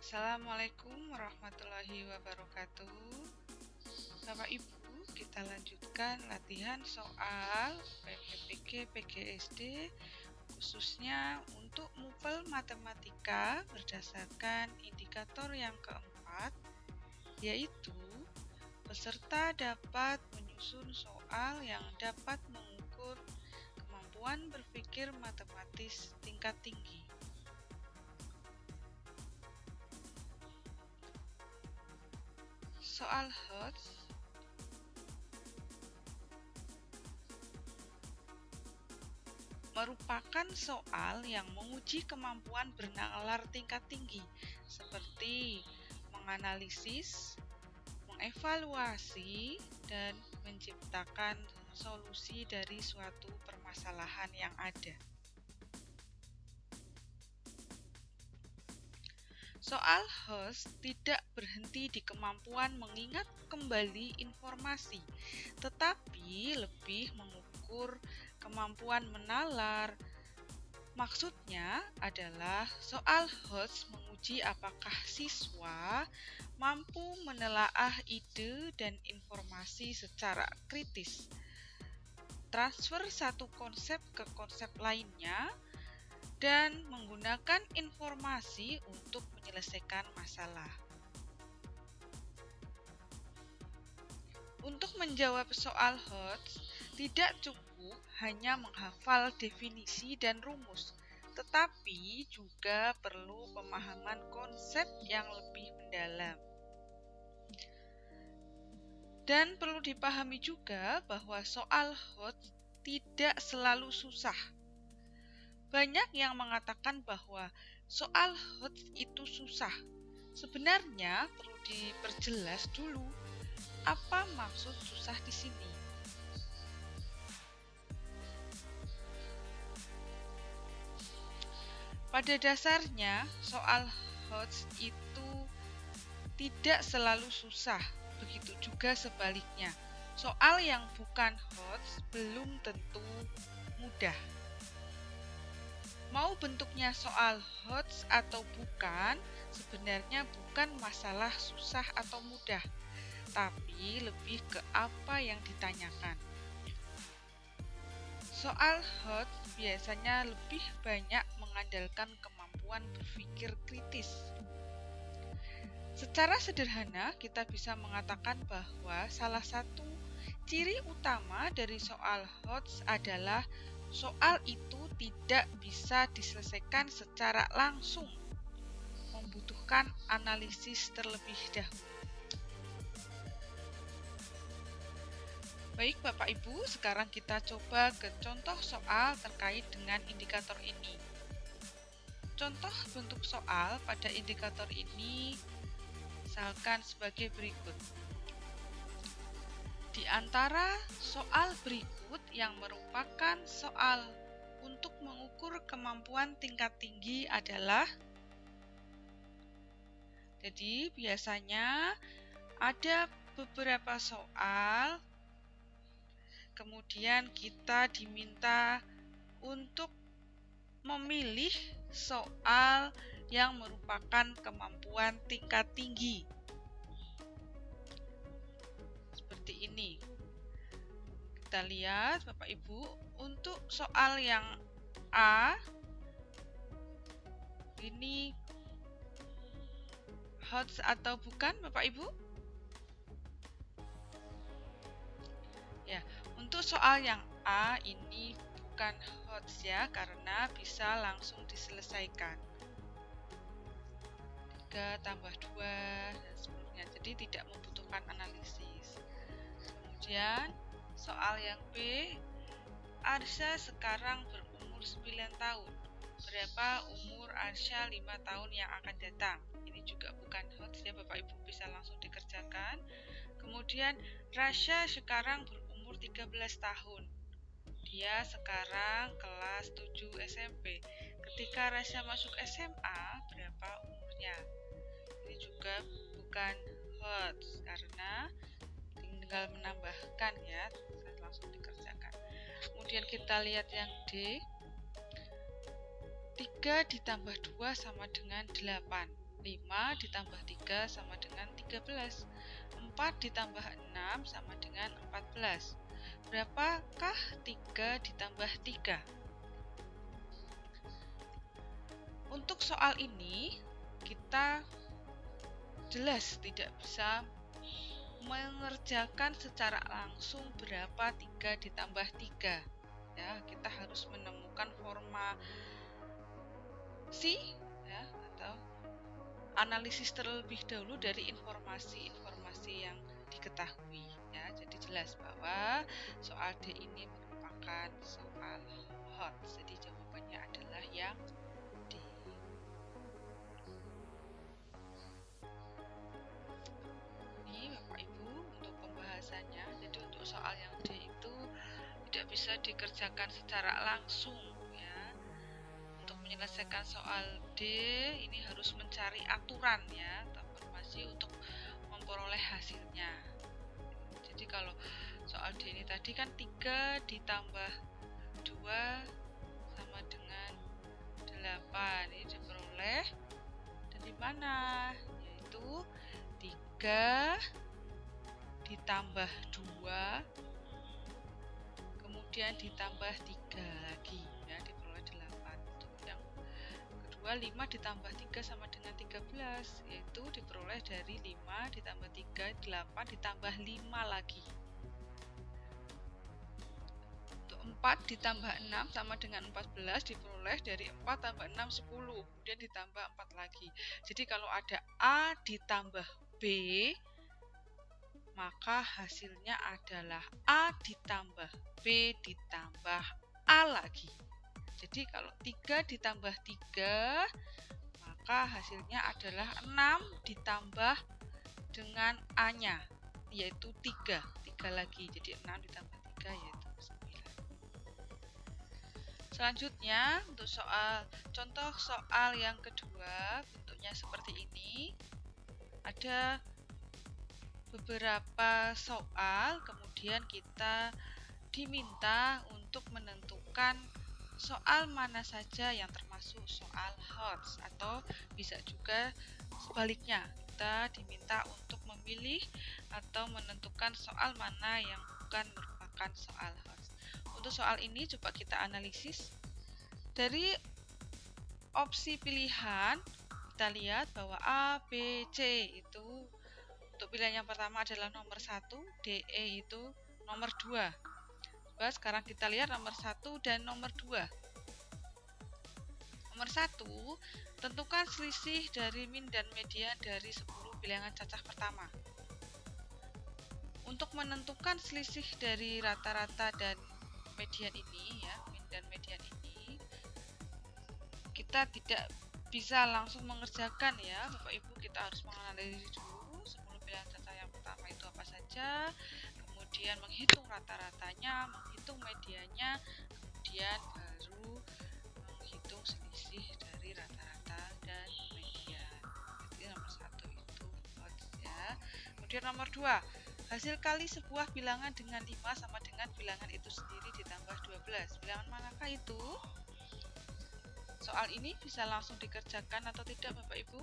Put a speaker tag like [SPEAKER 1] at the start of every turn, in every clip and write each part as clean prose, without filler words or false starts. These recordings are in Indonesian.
[SPEAKER 1] Assalamualaikum warahmatullahi wabarakatuh. Bapak Ibu, kita lanjutkan latihan soal PPPG PGSD khususnya untuk MUPEL Matematika berdasarkan indikator yang keempat, yaitu peserta dapat menyusun soal yang dapat mengukur kemampuan berpikir matematis tingkat tinggi. Soal HOTS merupakan soal yang menguji kemampuan bernalar tingkat tinggi, seperti menganalisis, mengevaluasi, dan menciptakan solusi dari suatu permasalahan yang ada. Soal HOTS tidak berhenti di kemampuan mengingat kembali informasi, tetapi lebih mengukur kemampuan menalar. Maksudnya adalah soal HOTS menguji apakah siswa mampu menelaah ide dan informasi secara kritis, transfer satu konsep ke konsep lainnya, dan menggunakan informasi untuk menyelesaikan masalah. Untuk menjawab soal HOTS, tidak cukup hanya menghafal definisi dan rumus, tetapi juga perlu pemahaman konsep yang lebih mendalam. Dan perlu dipahami juga bahwa soal HOTS tidak selalu susah. Banyak yang mengatakan bahwa soal HOTS itu susah. Sebenarnya perlu diperjelas dulu apa maksud susah di sini. Pada dasarnya, soal HOTS itu tidak selalu susah. Begitu juga sebaliknya. Soal yang bukan HOTS belum tentu mudah. Mau bentuknya soal HOTS atau bukan, sebenarnya bukan masalah susah atau mudah, tapi lebih ke apa yang ditanyakan. Soal HOTS biasanya lebih banyak mengandalkan kemampuan berpikir kritis. Secara sederhana, kita bisa mengatakan bahwa salah satu ciri utama dari soal HOTS adalah soal itu tidak bisa diselesaikan secara langsung, membutuhkan analisis terlebih dahulu. Baik Bapak Ibu, sekarang kita coba ke contoh soal terkait dengan indikator ini. Contoh bentuk soal pada indikator ini misalkan sebagai berikut. Di antara soal berikut yang merupakan soal untuk mengukur kemampuan tingkat tinggi adalah, jadi biasanya ada beberapa soal, kemudian kita diminta untuk memilih soal yang merupakan kemampuan tingkat tinggi. Seperti ini. Kita lihat Bapak Ibu, untuk soal yang A, ini HOTS atau bukan Bapak Ibu? Ya, untuk soal yang A ini bukan HOTS ya, karena bisa langsung diselesaikan. 3 tambah 2 dan sebagainya, jadi tidak membutuhkan analisis. Kemudian soal yang B, Arsya sekarang berumur 9 tahun. Berapa umur Arsya 5 tahun yang akan datang? Ini juga bukan HOTS ya Bapak Ibu, bisa langsung dikerjakan. Kemudian Rasya sekarang berumur 13 tahun. Dia sekarang kelas 7 SMP. Ketika Rasya masuk SMA, berapa umurnya? Ini juga bukan HOTS karena tinggal menambahkan ya, langsung dikerjakan. Kemudian kita lihat yang D, 3 ditambah 2 sama dengan 8. 5 ditambah 3 sama dengan 13. 4 ditambah 6 sama dengan 14. Berapakah 3 ditambah 3? Untuk soal ini, kita jelas tidak bisa mengerjakan secara langsung berapa 3 ditambah 3. Ya, kita harus menemukan formasi ya, atau analisis terlebih dahulu dari informasi-informasi yang diketahui ya. Jadi jelas bahwa soal D ini merupakan soal hot. Jadi jawabannya adalah yang D. Ini Bapak Ibu untuk pembahasannya. Jadi untuk soal yang D itu tidak bisa dikerjakan secara langsung ya. Untuk menyelesaikan soal D ini harus mencari aturan ya, atau informasi untuk memperoleh hasilnya. Jadi kalau soal D ini tadi kan 3 ditambah 2 sama dengan 8. Ini diperoleh dari mana? Yaitu 3 ditambah 2 kemudian ditambah 3 lagi ya, diperoleh 8. Untuk yang kedua 5 ditambah 3 sama dengan 13, yaitu diperoleh dari 5 ditambah 3 8 ditambah 5 lagi. Untuk 4 ditambah 6 sama dengan 14, diperoleh dari 4 tambah 6 10, kemudian ditambah 4 lagi. Jadi kalau ada A ditambah B, maka hasilnya adalah A ditambah B ditambah A lagi. Jadi kalau 3 ditambah 3, maka hasilnya adalah 6 ditambah dengan A-nya, yaitu 3. 3 lagi, jadi 6 ditambah 3 yaitu 9. Selanjutnya untuk contoh soal yang kedua, bentuknya seperti ini. Ada beberapa soal, kemudian kita diminta untuk menentukan soal mana saja yang termasuk soal HOTS, atau bisa juga sebaliknya, kita diminta untuk memilih atau menentukan soal mana yang bukan merupakan soal HOTS. Untuk soal ini coba kita analisis. Dari opsi pilihan kita lihat bahwa A, B, C itu untuk pilihan yang pertama adalah nomor 1, DE itu nomor 2. Coba sekarang kita lihat nomor 1 dan nomor 2. Nomor 1, tentukan selisih dari min dan median dari 10 bilangan cacah pertama. Untuk menentukan selisih dari rata-rata dan median ini ya, min dan median ini, kita tidak bisa langsung mengerjakan ya Bapak Ibu, kita harus menganalisis dulu 10 bilangan cacah yang pertama itu apa saja, kemudian menghitung rata-ratanya, menghitung medianya, kemudian baru menghitung selisih dari rata-rata dan median. Jadi nomor 1 itu HOTS ya. Kemudian nomor 2, hasil kali sebuah bilangan dengan 5 sama dengan bilangan itu sendiri ditambah 12. Bilangan manakah itu? Soal ini bisa langsung dikerjakan atau tidak Bapak Ibu?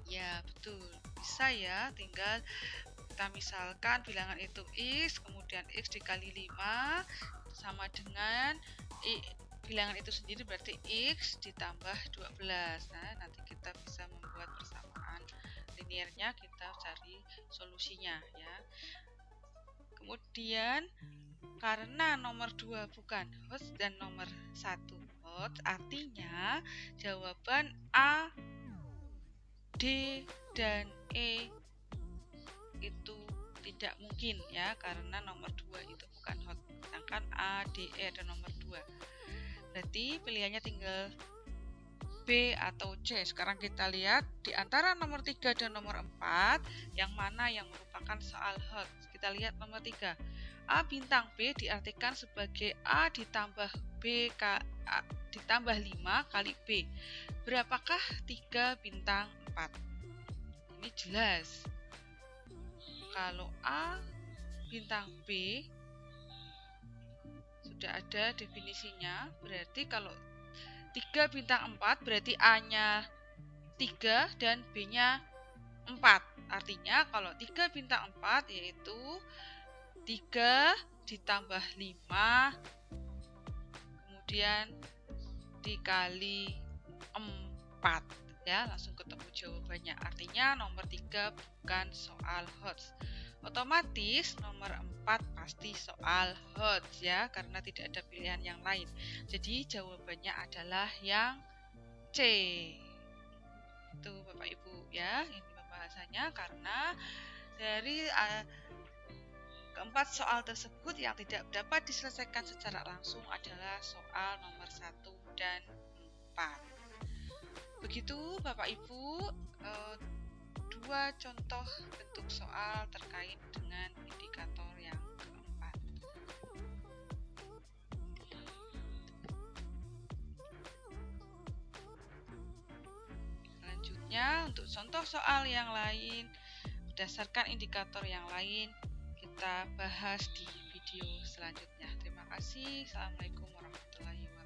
[SPEAKER 1] Ya betul, bisa ya, tinggal kita misalkan bilangan itu X, kemudian X dikali 5 sama dengan bilangan itu sendiri berarti X ditambah 12. Nah, nanti kita bisa membuat persamaan linearnya, kita cari solusinya ya. Kemudian karena nomor 2 bukan HOTS dan nomor 1 HOTS, artinya jawaban A, D, dan E itu tidak mungkin ya, karena nomor 2 itu bukan HOTS. Sedangkan A, D, E ada nomor 2. Berarti pilihannya tinggal B atau C. Sekarang kita lihat di antara nomor 3 dan nomor 4, yang mana yang merupakan soal HOTS. Kita lihat nomor 3. A bintang B diartikan sebagai A ditambah B ditambah 5 kali B. Berapakah 3 bintang 4? Ini jelas. Kalau A bintang B sudah ada definisinya, berarti kalau 3 bintang 4 berarti A-nya 3 dan B-nya 4. Artinya kalau 3 bintang 4 yaitu 3 ditambah 5 kemudian dikali 4 ya, langsung ketemu jawabannya. Artinya nomor 3 bukan soal HOTS. Otomatis nomor 4 pasti soal HOTS ya, karena tidak ada pilihan yang lain. Jadi jawabannya adalah yang C. Itu Bapak Ibu ya, ini pembahasannya. Karena dari keempat soal tersebut yang tidak dapat diselesaikan secara langsung adalah soal nomor 1 dan 4. Begitu Bapak Ibu, dua contoh bentuk soal terkait dengan indikator yang keempat. Selanjutnya untuk contoh soal yang lain berdasarkan indikator yang lain kita bahas di video selanjutnya. Terima kasih. Assalamualaikum warahmatullahi wabarakatuh.